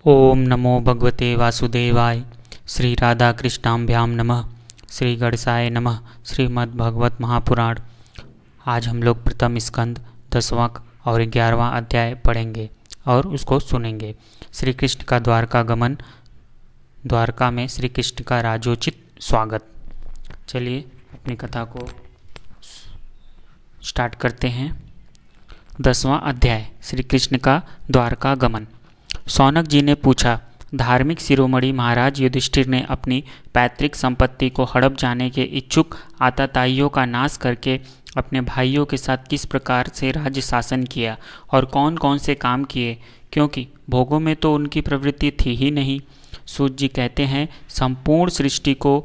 ओम नमो भगवते वासुदेवाय। श्री राधा कृष्णाभ्याम नमः। श्री गणेशाय नमः। श्रीमद् भगवत महापुराण। आज हम लोग प्रथम स्कंद 10वां और 11वां अध्याय पढ़ेंगे और उसको सुनेंगे। श्री कृष्ण का द्वारका गमन, द्वारका में श्री कृष्ण का राजोचित स्वागत। चलिए अपनी कथा को स्टार्ट करते हैं। 10वां अध्याय, श्री कृष्ण का द्वारका गमन। शौनक जी ने पूछा, धार्मिक शिरोमणि महाराज युधिष्ठिर ने अपनी पैतृक संपत्ति को हड़प जाने के इच्छुक आताताइयों का नाश करके अपने भाइयों के साथ किस प्रकार से राज्य शासन किया और कौन कौन से काम किए, क्योंकि भोगों में तो उनकी प्रवृत्ति थी ही नहीं। सूत जी कहते हैं, संपूर्ण सृष्टि को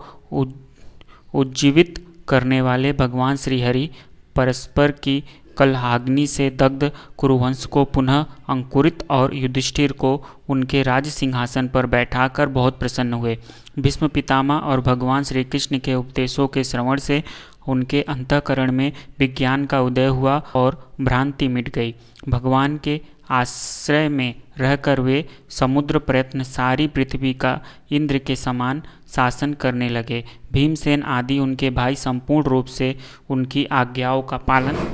उज्जीवित करने वाले भगवान श्रीहरि परस्पर की कलहाग्नि से दग्ध कुरुवंश को पुनः अंकुरित और युधिष्ठिर को उनके राज सिंहासन पर बैठाकर बहुत प्रसन्न हुए। भीष्म पितामह और भगवान श्री कृष्ण के उपदेशों के श्रवण से उनके अंतःकरण में विज्ञान का उदय हुआ और भ्रांति मिट गई। भगवान के आश्रय में रहकर वे समुद्र प्रयत्न सारी पृथ्वी का इंद्र के समान शासन करने लगे। भीमसेन आदि उनके भाई संपूर्ण रूप से उनकी आज्ञाओं का पालन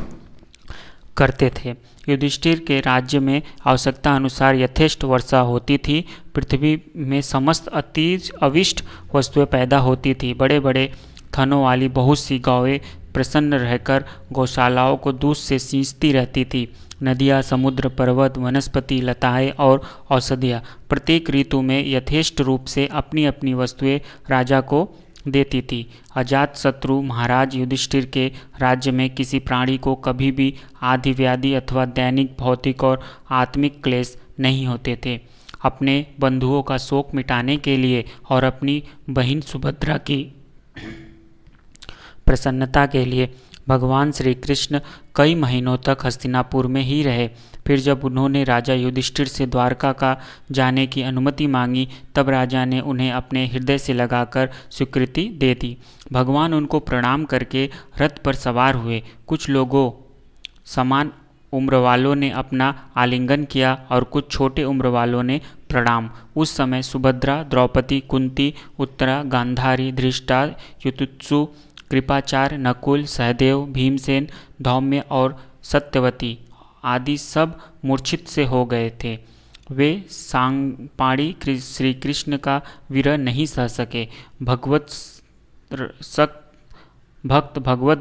करते थे। युधिष्ठिर के राज्य में आवश्यकता अनुसार यथेष्ट वर्षा होती थी। पृथ्वी में समस्त अविष्ट वस्तुएं पैदा होती थी। बड़े बड़े थनों वाली बहुत सी गौएं प्रसन्न रहकर गौशालाओं को दूध से सींचती रहती थी। नदियाँ, समुद्र, पर्वत, वनस्पति, लताएं और औषधियाँ प्रत्येक ऋतु में यथेष्ट रूप से अपनी अपनी वस्तुएं राजा को देती थी। अजात शत्रु महाराज युधिष्ठिर के राज्य में किसी प्राणी को कभी भी आदि व्याधि अथवा दैनिक भौतिक और आत्मिक क्लेश नहीं होते थे। अपने बंधुओं का शोक मिटाने के लिए और अपनी बहन सुभद्रा की प्रसन्नता के लिए भगवान श्री कृष्ण कई महीनों तक हस्तिनापुर में ही रहे। फिर जब उन्होंने राजा युधिष्ठिर से द्वारका का जाने की अनुमति मांगी, तब राजा ने उन्हें अपने हृदय से लगाकर स्वीकृति दे दी। भगवान उनको प्रणाम करके रथ पर सवार हुए। कुछ लोगों समान उम्र वालों ने अपना आलिंगन किया और कुछ छोटे उम्र वालों ने प्रणाम। उस समय सुभद्रा, द्रौपदी, कुंती, उत्तरा, गांधारी, धृष्टा, युयुत्सु, कृपाचार्य, नकुल, सहदेव, भीमसेन, धौम्य और सत्यवती आदि सब मूर्छित से हो गए थे। वे सांपाणी श्री कृष्ण का विरह नहीं सह सके। भगवत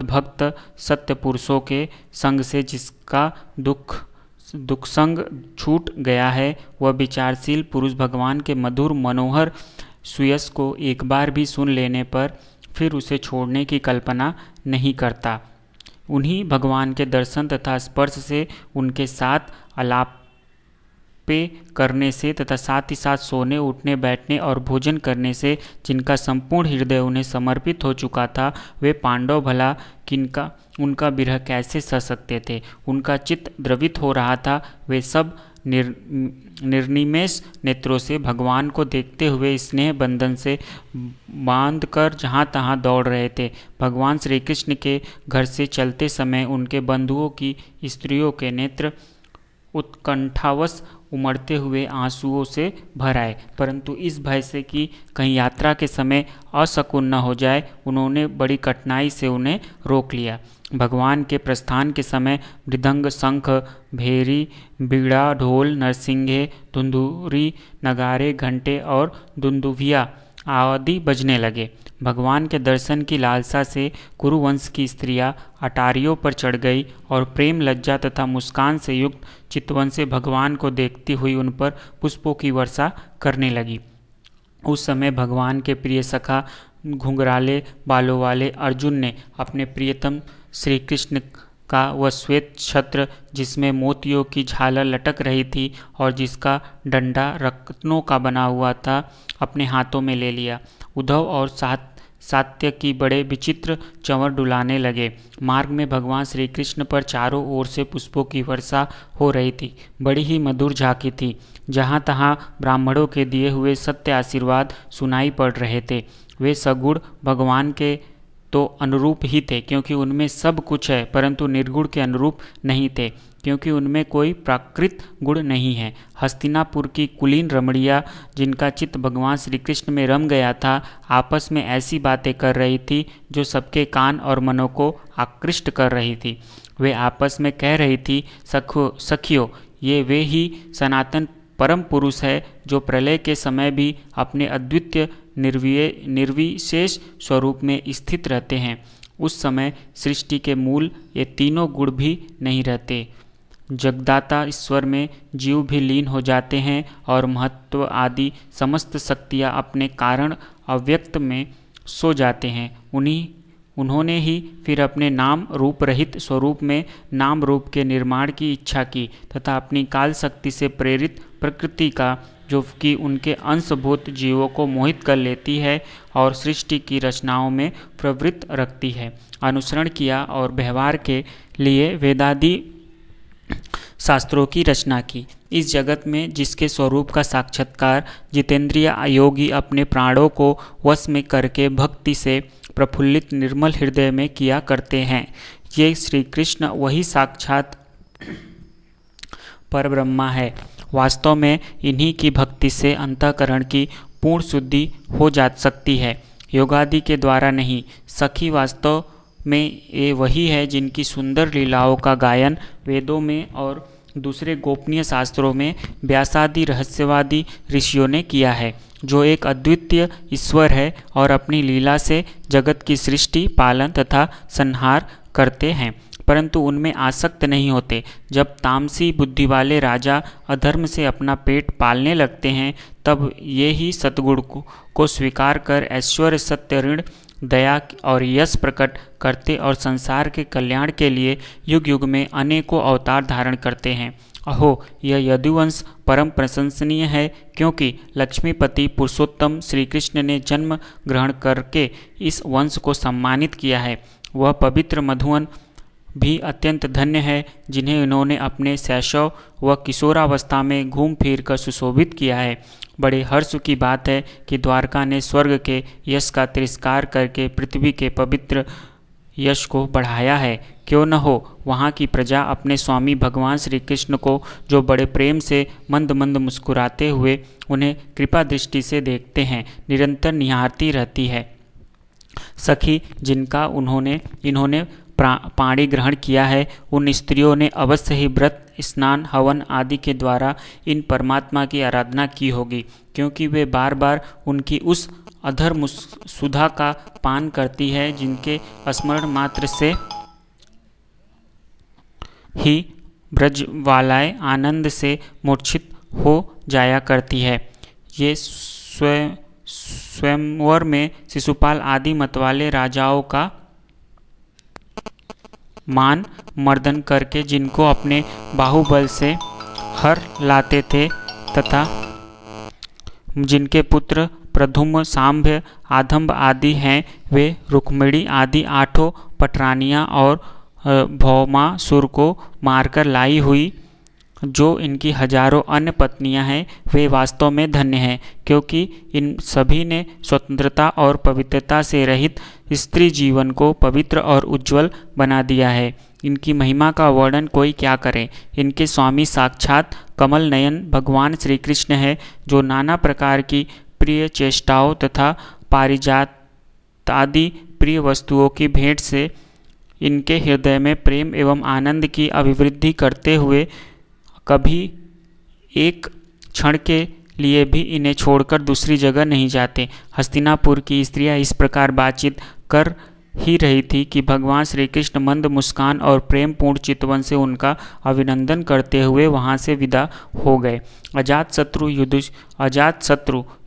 भक्त सत्य पुरुषों के संग से जिसका दुख संग छूट गया है, वह विचारशील पुरुष भगवान के मधुर मनोहर सुयस को एक बार भी सुन लेने पर फिर उसे छोड़ने की कल्पना नहीं करता। उन्हीं भगवान के दर्शन तथा स्पर्श से, उनके साथ आलापे करने से तथा साथ ही साथ सोने, उठने, बैठने और भोजन करने से जिनका संपूर्ण हृदय उन्हें समर्पित हो चुका था, वे पांडव भला किनका उनका विरह कैसे सह सकते थे। उनका चित्त द्रवित हो रहा था। वे सब निर्निमेष नेत्रों से भगवान को देखते हुए स्नेह बंधन से बांधकर जहाँ तहाँ दौड़ रहे थे। भगवान श्री कृष्ण के घर से चलते समय उनके बंधुओं की स्त्रियों के नेत्र उत्कंठावश उमड़ते हुए आंसुओं से भर आए, परंतु इस भय से कि कहीं यात्रा के समय अशकुन न हो जाए, उन्होंने बड़ी कठिनाई से उन्हें रोक लिया। भगवान के प्रस्थान के समय मृदंग, शंख, भेरी, बीड़ा, ढोल, नरसिंगे, धुंधुरी, नगारे, घंटे और दुंदुभिया आदि बजने लगे। भगवान के दर्शन की लालसा से कुरुवंश की स्त्रियां अटारियों पर चढ़ गई और प्रेम, लज्जा तथा मुस्कान से युक्त चितवन से भगवान को देखती हुई उन पर पुष्पों की वर्षा करने लगी। उस समय भगवान के प्रिय सखा घुंघराले बालों वाले अर्जुन ने अपने प्रियतम श्री कृष्ण का वह श्वेत छत्र, जिसमें मोतियों की झालर लटक रही थी और जिसका डंडा रत्नों का बना हुआ था, अपने हाथों में ले लिया। उद्धव और सात्यकी बड़े विचित्र चंवर डुलाने लगे। मार्ग में भगवान श्री कृष्ण पर चारों ओर से पुष्पों की वर्षा हो रही थी। बड़ी ही मधुर झांकी थी। जहाँ तहाँ ब्राह्मणों के दिए हुए सत्य आशीर्वाद सुनाई पड़ रहे थे। वे सगुण भगवान के तो अनुरूप ही थे, क्योंकि उनमें सब कुछ है, परंतु निर्गुण के अनुरूप नहीं थे, क्योंकि उनमें कोई प्राकृत गुण नहीं है। हस्तिनापुर की कुलीन रमणियाँ, जिनका चित्त भगवान श्री कृष्ण में रम गया था, आपस में ऐसी बातें कर रही थी जो सबके कान और मनों को आकृष्ट कर रही थी। वे आपस में कह रही थी, सखियों, ये वे ही सनातन परम पुरुष है जो प्रलय के समय भी अपने अद्वितीय निर्विशेष स्वरूप में स्थित रहते हैं। उस समय सृष्टि के मूल ये तीनों गुण भी नहीं रहते। जगदाता ईश्वर में जीव भी लीन हो जाते हैं और महत्व आदि समस्त शक्तियाँ अपने कारण अव्यक्त में सो जाते हैं। उन्होंने ही फिर अपने नाम रूप रहित स्वरूप में नाम रूप के निर्माण की इच्छा की तथा अपनी काल शक्ति से प्रेरित प्रकृति का, जो कि उनके अंशभूत जीवों को मोहित कर लेती है और सृष्टि की रचनाओं में प्रवृत्त रखती है, अनुसरण किया और व्यवहार के लिए वेदादि शास्त्रों की रचना की। इस जगत में जिसके स्वरूप का साक्षात्कार जितेंद्रिय योगी अपने प्राणों को वश में करके भक्ति से प्रफुल्लित निर्मल हृदय में किया करते हैं, ये श्री कृष्ण वही साक्षात परब्रह्मा है। वास्तव में इन्हीं की भक्ति से अंतःकरण की पूर्ण शुद्धि हो जा सकती है, योगादि के द्वारा नहीं। सखी, वास्तव में ये वही है जिनकी सुंदर लीलाओं का गायन वेदों में और दूसरे गोपनीय शास्त्रों में व्यासादि रहस्यवादी ऋषियों ने किया है, जो एक अद्वितीय ईश्वर है और अपनी लीला से जगत की सृष्टि, पालन तथा संहार करते हैं, परंतु उनमें आसक्त नहीं होते। जब तामसी बुद्धि वाले राजा अधर्म से अपना पेट पालने लगते हैं, तब ये ही सतगुण को स्वीकार कर ऐश्वर्य, सत्य, ऋण, दया और यश प्रकट करते और संसार के कल्याण के लिए युग युग में अनेकों अवतार धारण करते हैं। अहो, यह यदुवंश परम प्रशंसनीय है, क्योंकि लक्ष्मीपति पुरुषोत्तम श्री कृष्ण ने जन्म ग्रहण करके इस वंश को सम्मानित किया है। वह पवित्र मधुवन भी अत्यंत धन्य है, जिन्हें इन्होंने अपने शैशव व किशोरावस्था में घूम फिर कर सुशोभित किया है। बड़े हर्ष की बात है कि द्वारका ने स्वर्ग के यश का तिरस्कार करके पृथ्वी के पवित्र यश को बढ़ाया है। क्यों न हो, वहाँ की प्रजा अपने स्वामी भगवान श्री कृष्ण को, जो बड़े प्रेम से मंद मंद मुस्कुराते हुए उन्हें कृपा दृष्टि से देखते हैं, निरंतर निहारती रहती है। सखी, जिनका इन्होंने पाणी ग्रहण किया है, उन स्त्रियों ने अवश्य ही व्रत, स्नान, हवन आदि के द्वारा इन परमात्मा की आराधना की होगी, क्योंकि वे बार बार उनकी उस अधर सुधा का पान करती है, जिनके स्मरण मात्र से ही ब्रजवालाएं आनंद से मूर्छित हो जाया करती है। ये स्वयंवर में शिशुपाल आदि मतवाले राजाओं का मान मर्दन करके जिनको अपने बाहुबल से हर लाते थे तथा जिनके पुत्र प्रधुम्न, सांभ्य, आधम्ब आदि हैं, वे रुक्मिणी आदि 8 पटरानियाँ और भौमासुर को मारकर लाई हुई जो इनकी हजारों अन्य पत्नियां हैं, वे वास्तव में धन्य हैं, क्योंकि इन सभी ने स्वतंत्रता और पवित्रता से रहित स्त्री जीवन को पवित्र और उज्जवल बना दिया है। इनकी महिमा का वर्णन कोई क्या करे। इनके स्वामी साक्षात कमल नयन भगवान श्री कृष्ण है, जो नाना प्रकार की प्रिय चेष्टाओं तथा पारिजात आदि प्रिय वस्तुओं की भेंट से इनके हृदय में प्रेम एवं आनंद की अभिवृद्धि करते हुए कभी एक क्षण के लिए भी इन्हें छोड़कर दूसरी जगह नहीं जाते। हस्तिनापुर की स्त्रियां इस प्रकार बातचीत कर ही रही थी कि भगवान श्री कृष्ण मंद मुस्कान और प्रेम पूर्ण चितवन से उनका अभिनंदन करते हुए वहां से विदा हो गए। अजातशत्रु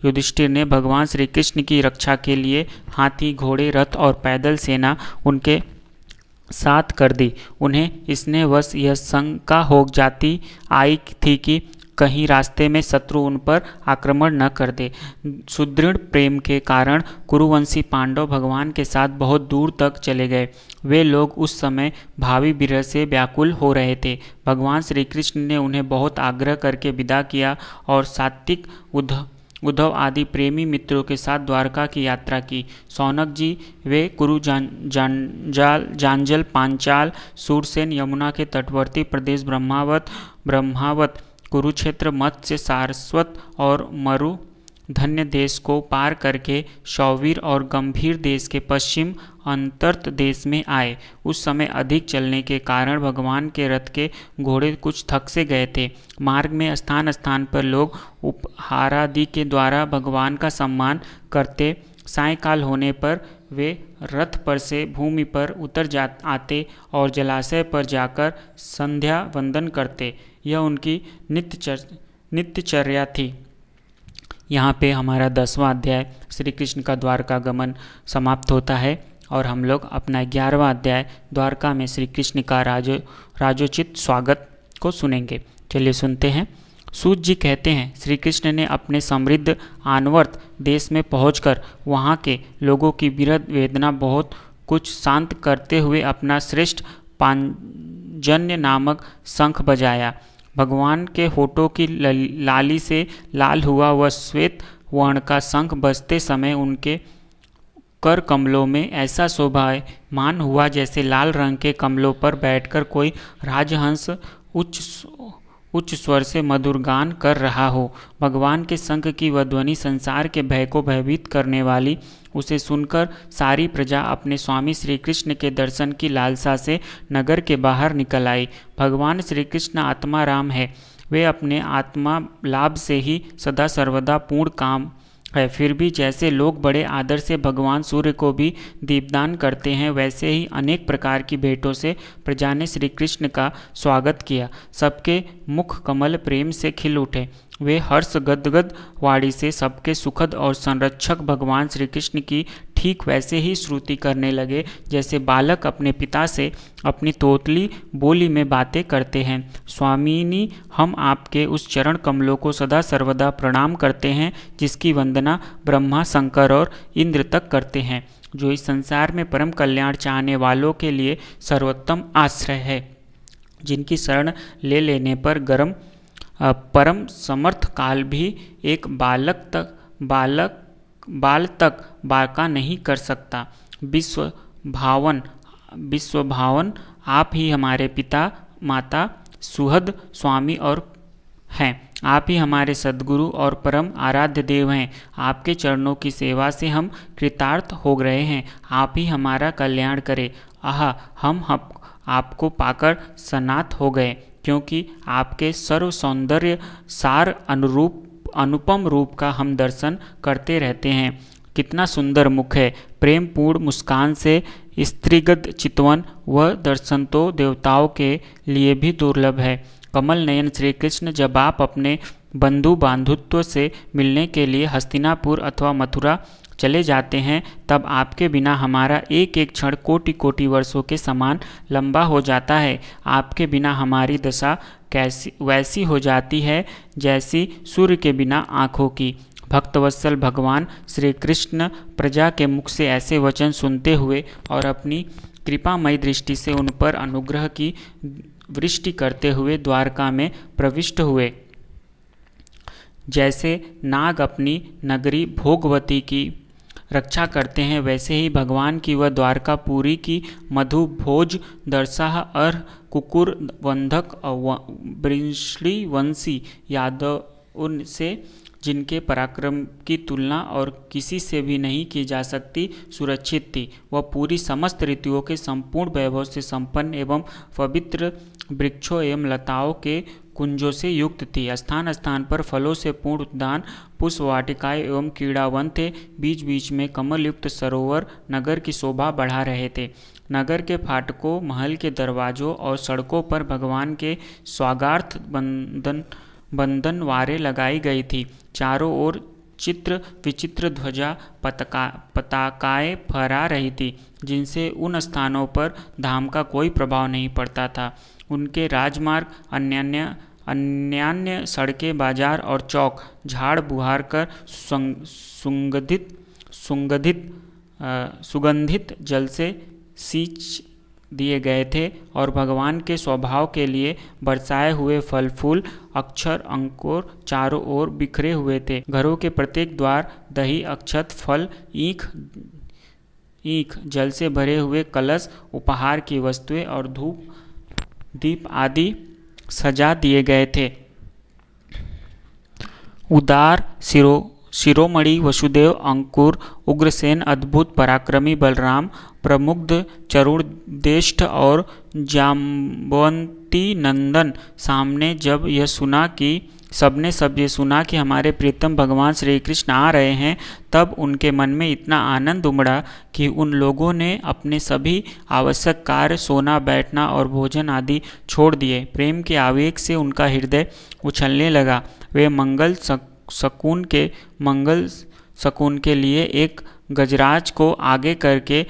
युधिष्ठिर ने भगवान श्री कृष्ण की रक्षा के लिए हाथी, घोड़े, रथ और पैदल सेना उनके साथ कर दी। उन्हें स्नेहवश यह शंका हो जाती आई थी कि कहीं रास्ते में शत्रु उन पर आक्रमण न कर दे। सुदृढ़ प्रेम के कारण कुरुवंशी पांडव भगवान के साथ बहुत दूर तक चले गए। वे लोग उस समय भावी विरह से व्याकुल हो रहे थे। भगवान श्री कृष्ण ने उन्हें बहुत आग्रह करके विदा किया और सात्विक उद्धव आदि प्रेमी मित्रों के साथ द्वारका की यात्रा की। शौनक जी वे कुरु, जांजल, पांचाल, सूरसेन, यमुना के तटवर्ती प्रदेश ब्रह्मावत, कुरुक्षेत्र, मत्स्य, सारस्वत और मरु धन्य देश को पार करके शौवीर और गंभीर देश के पश्चिम अंतर्त देश में आए। उस समय अधिक चलने के कारण भगवान के रथ के घोड़े कुछ थक से गए थे। मार्ग में स्थान स्थान पर लोग उपहारादि के द्वारा भगवान का सम्मान करते। सायंकाल होने पर वे रथ पर से भूमि पर उतर आते और जलाशय पर जाकर संध्या वंदन करते। यह उनकी नित्यचर्या थी। यहाँ पे हमारा 10वां अध्याय श्री कृष्ण का द्वारका गमन समाप्त होता है और हम लोग अपना 11वां अध्याय द्वारका में श्री कृष्ण का राजोचित स्वागत को सुनेंगे। चलिए सुनते हैं। सूत जी कहते हैं, श्री कृष्ण ने अपने समृद्ध आनवर्त देश में पहुंचकर वहाँ के लोगों की विरह वेदना बहुत कुछ शांत करते हुए अपना श्रेष्ठ पांजन्य नामक शंख बजाया। भगवान के होठों की लाली से लाल हुआ वह श्वेत वर्ण का शंख बजते समय उनके कर कमलों में ऐसा शोभायमान हुआ जैसे लाल रंग के कमलों पर बैठकर कोई राजहंस उच्च स्वर से मधुर गान कर रहा हो। भगवान के शंख की वह ध्वनि संसार के भय को भयभीत करने वाली। उसे सुनकर सारी प्रजा अपने स्वामी श्री कृष्ण के दर्शन की लालसा से नगर के बाहर निकल आई। भगवान श्री कृष्ण आत्मा राम है। वे अपने आत्मा लाभ से ही सदा सर्वदा पूर्ण काम है। फिर भी जैसे लोग बड़े आदर से भगवान सूर्य को भी दीपदान करते हैं, वैसे ही अनेक प्रकार की भेंटों से प्रजा ने श्री कृष्ण का स्वागत किया। सबके मुख कमल प्रेम से खिल उठे। वे हर्ष गदगद वाणी से सबके सुखद और संरक्षक भगवान श्री कृष्ण की ठीक वैसे ही स्तुति करने लगे जैसे बालक अपने पिता से अपनी तोतली बोली में बातें करते हैं। स्वामिनी, हम आपके उस चरण कमलों को सदा सर्वदा प्रणाम करते हैं जिसकी वंदना ब्रह्मा, शंकर और इंद्र तक करते हैं, जो इस संसार में परम कल्याण चाहने वालों के लिए सर्वोत्तम आश्रय है, जिनकी शरण ले लेने पर परम समर्थ काल भी एक बाल तक बाका नहीं कर सकता। विश्व भावन आप ही हमारे पिता, माता, सुहद, स्वामी और हैं। आप ही हमारे सद्गुरु और परम आराध्य देव हैं। आपके चरणों की सेवा से हम कृतार्थ हो रहे हैं। आप ही हमारा कल्याण करें। आहा, हम आपको पाकर सनात हो गए, क्योंकि आपके सर्व सौंदर्य सार अनुपम रूप का हम दर्शन करते रहते हैं। कितना सुंदर मुख है। प्रेम पूर्ण मुस्कान से स्त्रीगत चितवन, वह दर्शन तो देवताओं के लिए भी दुर्लभ है। कमल नयन श्री कृष्ण, जब आप अपने बंधु बांधुत्व से मिलने के लिए हस्तिनापुर अथवा मथुरा चले जाते हैं, तब आपके बिना हमारा एक एक क्षण कोटि कोटि वर्षों के समान लंबा हो जाता है। आपके बिना हमारी दशा वैसी हो जाती है जैसी सूर्य के बिना आँखों की। भक्तवत्सल भगवान श्री कृष्ण प्रजा के मुख से ऐसे वचन सुनते हुए और अपनी कृपामयी दृष्टि से उन पर अनुग्रह की वृष्टि करते हुए द्वारका में प्रविष्ट हुए। जैसे नाग अपनी नगरी भोगवती की रक्षा करते हैं, वैसे ही भगवान की वह द्वारकापुरी की मधु भोज, दरसाह, अर्ह, कुकुर, वंधक, वृषणीवंशी यादव उनसे जिनके पराक्रम की तुलना और किसी से भी नहीं की जा सकती सुरक्षित थी। वह पूरी समस्त ऋतुओं के संपूर्ण वैभव से संपन्न एवं पवित्र वृक्षों एवं लताओं के कुंजों से युक्त थी। स्थान स्थान पर फलों से पूर्ण उद्यान, पुष्प वाटिकाएं एवं क्रीड़ावन थे। बीच बीच में कमल युक्त सरोवर नगर की शोभा बढ़ा रहे थे। नगर के फाटकों, महल के दरवाजों और सड़कों पर भगवान के स्वागतार्थ बंधनवारें लगाई गई थी। चारों ओर चित्र विचित्र ध्वजा पताकाएं फहरा रही थी, जिनसे उन स्थानों पर धाम का कोई प्रभाव नहीं पड़ता था। उनके राजमार्ग, अन्यान्य सड़कें, बाजार और चौक झाड़ बुहार कर सुगंधित जल से दिए गए थे और भगवान के स्वभाव के लिए बरसाए हुए फल फूल अक्षर अंकुर चारों ओर बिखरे हुए थे। घरों के प्रत्येक द्वार दही अक्षत फल ईख जल से भरे हुए कलश उपहार की वस्तुएं और धूप दीप आदि सजा दिए गए थे। उदार शिरोमणि वसुदेव अंकुर उग्रसेन अद्भुत पराक्रमी बलराम प्रमुग्ध चरुणदेष्ट और जाम्बवंती नंदन सामने जब ये सुना कि हमारे प्रीतम भगवान श्री कृष्ण आ रहे हैं, तब उनके मन में इतना आनंद उमड़ा कि उन लोगों ने अपने सभी आवश्यक कार्य सोना बैठना और भोजन आदि छोड़ दिए। प्रेम के आवेग से उनका हृदय उछलने लगा। वे मंगल शकुन के लिए एक गजराज को आगे करके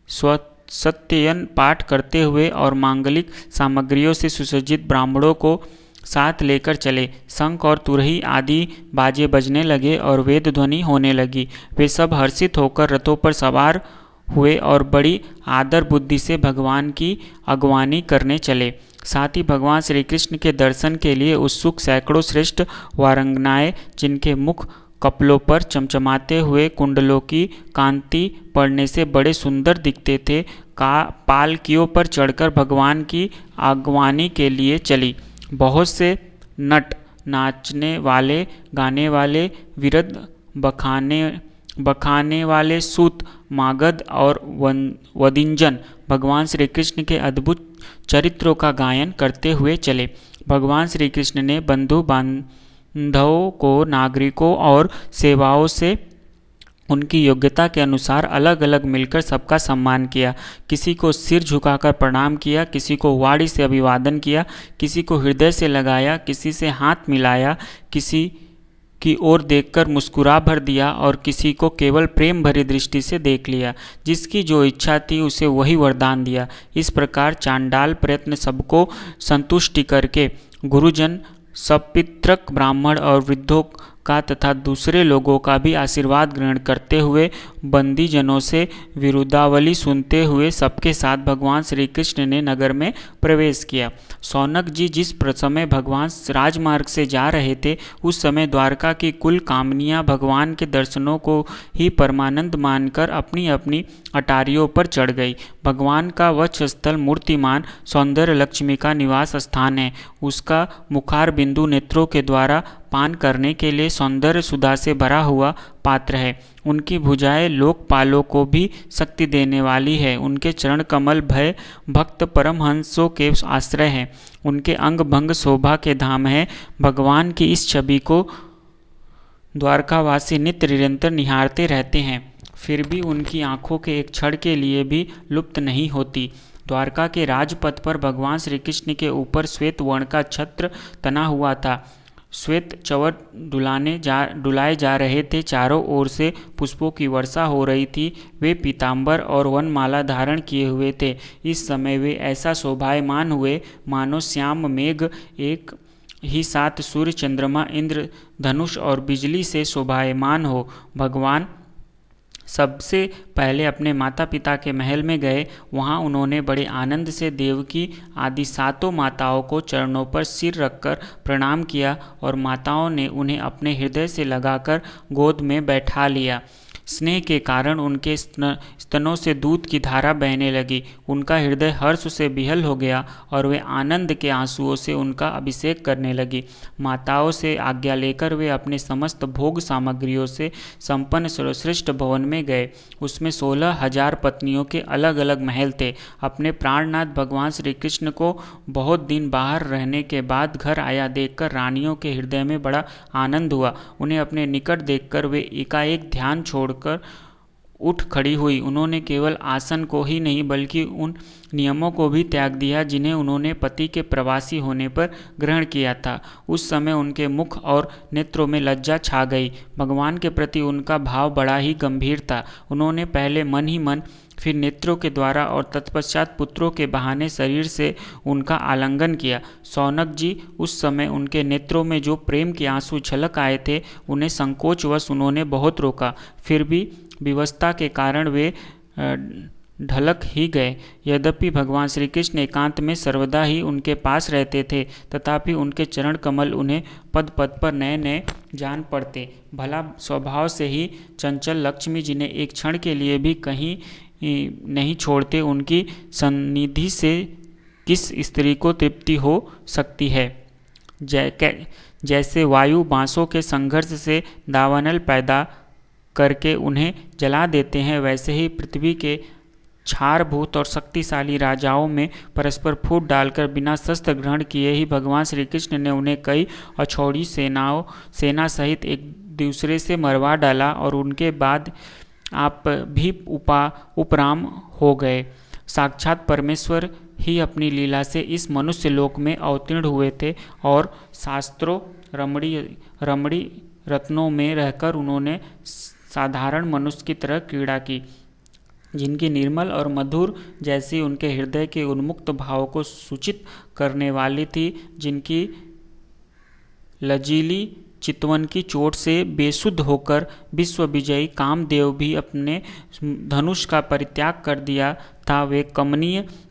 सत्ययन पाठ करते हुए और मांगलिक सामग्रियों से सुसज्जित ब्राह्मणों को साथ लेकर चले। शंख और तुरही आदि बाजे बजने लगे और वेद ध्वनि होने लगी। वे सब हर्षित होकर रथों पर सवार हुए और बड़ी आदर बुद्धि से भगवान की अगवानी करने चले। साथ ही भगवान श्री कृष्ण के दर्शन के लिए उत्सुक सैकड़ों श्रेष्ठ वारंगनाएं, जिनके मुख कपलों पर चमचमाते हुए कुंडलों की कांति पड़ने से बड़े सुंदर दिखते थे, पालकियों पर चढ़कर भगवान की अगवानी के लिए चली। बहुत से नट, नाचने वाले, गाने वाले, विरध, बखाने वाले सूत, मागध और वदिंजन भगवान श्री कृष्ण के अद्भुत चरित्रों का गायन करते हुए चले। भगवान श्री कृष्ण ने बंधु बांधवों को नागरिकों और सेवाओं से उनकी योग्यता के अनुसार अलग अलग मिलकर सबका सम्मान किया। किसी को सिर झुकाकर प्रणाम किया, किसी को वाणी से अभिवादन किया, किसी को हृदय से लगाया, किसी से हाथ मिलाया, किसी की ओर देखकर मुस्कुरा भर दिया और किसी को केवल प्रेम भरी दृष्टि से देख लिया। जिसकी जो इच्छा थी उसे वही वरदान दिया। इस प्रकार चांडाल प्रयत्न सबको संतुष्टि करके गुरुजन, सपितृक ब्राह्मण और वृद्धों का तथा दूसरे लोगों का भी आशीर्वाद ग्रहण करते हुए बंदीजनों से विरुदावली सुनते हुए सबके साथ भगवान श्री कृष्ण ने नगर में प्रवेश किया। शौनक जी जिस समय भगवान राजमार्ग से जा रहे थे, उस समय द्वारका की कुल कामनियां भगवान के दर्शनों को ही परमानंद मानकर अपनी अपनी अटारियों पर चढ़ गई। भगवान का वक्षस्थल मूर्तिमान सौंदर्य लक्ष्मी का निवास स्थान है। उसका मुखार बिंदु नेत्रों के द्वारा पान करने के लिए सौंदर्य सुधा से भरा हुआ पात्र है। उनकी भुजाएं लोकपालों को भी शक्ति देने वाली है। उनके चरण कमल भय भक्त परमहंसों के आश्रय हैं। उनके अंग भंग शोभा के धाम है। भगवान की इस छवि को द्वारकावासी नित्य निरंतर निहारते रहते हैं, फिर भी उनकी आंखों के एक क्षण के लिए भी लुप्त नहीं होती। द्वारका के राजपथ पर भगवान श्री कृष्ण के ऊपर श्वेत वर्ण का छत्र तना हुआ था। श्वेत चवर डुलाए जा रहे थे। चारों ओर से पुष्पों की वर्षा हो रही थी। वे पीतांबर और वनमाला धारण किए हुए थे। इस समय वे ऐसा शोभायमान हुए मानो श्याम मेघ एक ही साथ सूर्य, चंद्रमा, इंद्र धनुष और बिजली से शोभायमान हो। भगवान सबसे पहले अपने माता पिता के महल में गए। वहां उन्होंने बड़े आनंद से देवकी आदि सातों माताओं को चरणों पर सिर रखकर प्रणाम किया और माताओं ने उन्हें अपने हृदय से लगाकर गोद में बैठा लिया। स्नेह के कारण उनके स्तनों से दूध की धारा बहने लगी। उनका हृदय हर्ष से विहल हो गया और वे आनंद के आंसुओं से उनका अभिषेक करने लगी। माताओं से आज्ञा लेकर वे अपने समस्त भोग सामग्रियों से संपन्न सर्वश्रेष्ठ भवन में गए। उसमें 16,000 पत्नियों के अलग अलग महल थे। अपने प्राणनाथ भगवान श्री कृष्ण को बहुत दिन बाहर रहने के बाद घर आया देखकर रानियों के हृदय में बड़ा आनंद हुआ। उन्हें अपने निकट देखकर वे एकाएक ध्यान छोड़कर उठ खड़ी हुई। उन्होंने केवल आसन को ही नहीं बल्कि उन नियमों को भी त्याग दिया जिन्हें उन्होंने पति के प्रवासी होने पर ग्रहण किया था। उस समय उनके मुख और नेत्रों में लज्जा छा गई। भगवान के प्रति उनका भाव बड़ा ही गंभीर था। उन्होंने पहले मन ही मन, फिर नेत्रों के द्वारा और तत्पश्चात पुत्रों के बहाने शरीर से उनका आलिंगन किया। शौनक जी उस समय उनके नेत्रों में जो प्रेम के आंसू छलक आए थे, उन्हें संकोचवश उन्होंने बहुत रोका। फिर भी विवशता के कारण वे ढलक ही गए। यद्यपि भगवान श्री कृष्ण एकांत में सर्वदा ही उनके पास रहते थे, तथापि उनके चरण कमल उन्हें पद पद पर नए नए जान पड़ते। भला स्वभाव से ही चंचल लक्ष्मी जिन्हें एक क्षण के लिए भी कहीं नहीं छोड़ते, उनकी सन्निधि से किस स्त्री को तृप्ति हो सकती है। जैसे वायु बांसों के संघर्ष से दावानल पैदा करके उन्हें जला देते हैं, वैसे ही पृथ्वी के क्षारभूत और शक्तिशाली राजाओं में परस्पर फूट डालकर बिना शस्त्र ग्रहण किए ही भगवान श्री कृष्ण ने उन्हें कई अछौड़ी सेना सहित एक दूसरे से मरवा डाला और उनके बाद आप भी उपराम हो गए। साक्षात परमेश्वर ही अपनी लीला से इस मनुष्य लोक में अवतीर्ण हुए थे और शास्त्रों रमणी रत्नों में रहकर उन्होंने साधारण मनुष्य की तरह क्रीड़ा की, जिनकी निर्मल और मधुर जैसी उनके हृदय के उन्मुक्त भाव को सूचित करने वाली थी, जिनकी लजीली चितवन की चोट से बेसुध होकर विश्व विजयी कामदेव भी अपने धनुष का परित्याग कर दिया था। वे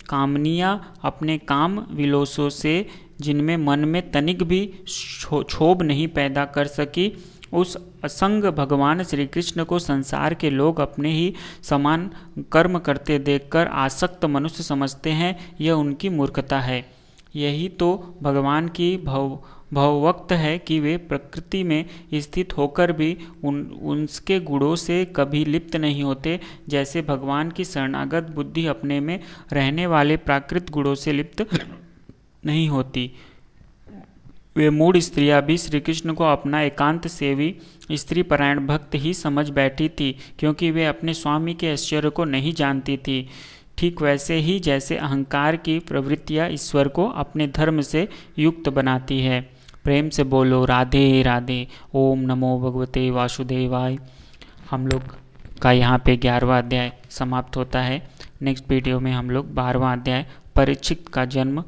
कामनियाँ अपने काम विलोसों से जिनमें मन में तनिक भी क्षोभ नहीं पैदा कर सकी, उस असंग भगवान श्री कृष्ण को संसार के लोग अपने ही समान कर्म करते देखकर आसक्त मनुष्य समझते हैं। यह उनकी मूर्खता है। यही तो भगवान की भववक्त है कि वे प्रकृति में स्थित होकर भी उनके गुणों से कभी लिप्त नहीं होते, जैसे भगवान की शरणागत बुद्धि अपने में रहने वाले प्राकृत गुणों से लिप्त नहीं होती। वे मूढ़ स्त्रियां भी श्री कृष्ण को अपना एकांत सेवी स्त्री परायण भक्त ही समझ बैठी थी, क्योंकि वे अपने स्वामी के ऐश्वर्य को नहीं जानती थी। ठीक वैसे ही जैसे अहंकार की प्रवृत्तियां ईश्वर को अपने धर्म से युक्त बनाती है। प्रेम से बोलो राधे राधे। ओम नमो भगवते वासुदेवाय। हम लोग का यहाँ पे 11वां अध्याय समाप्त होता है। नेक्स्ट वीडियो में हम लोग 12वां अध्याय परीक्षित का जन्म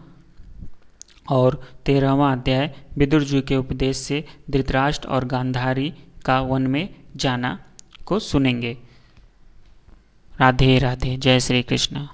और 13वां अध्याय विदुर जी के उपदेश से धृतराष्ट्र और गांधारी का वन में जाना को सुनेंगे। राधे राधे। जय श्री कृष्ण।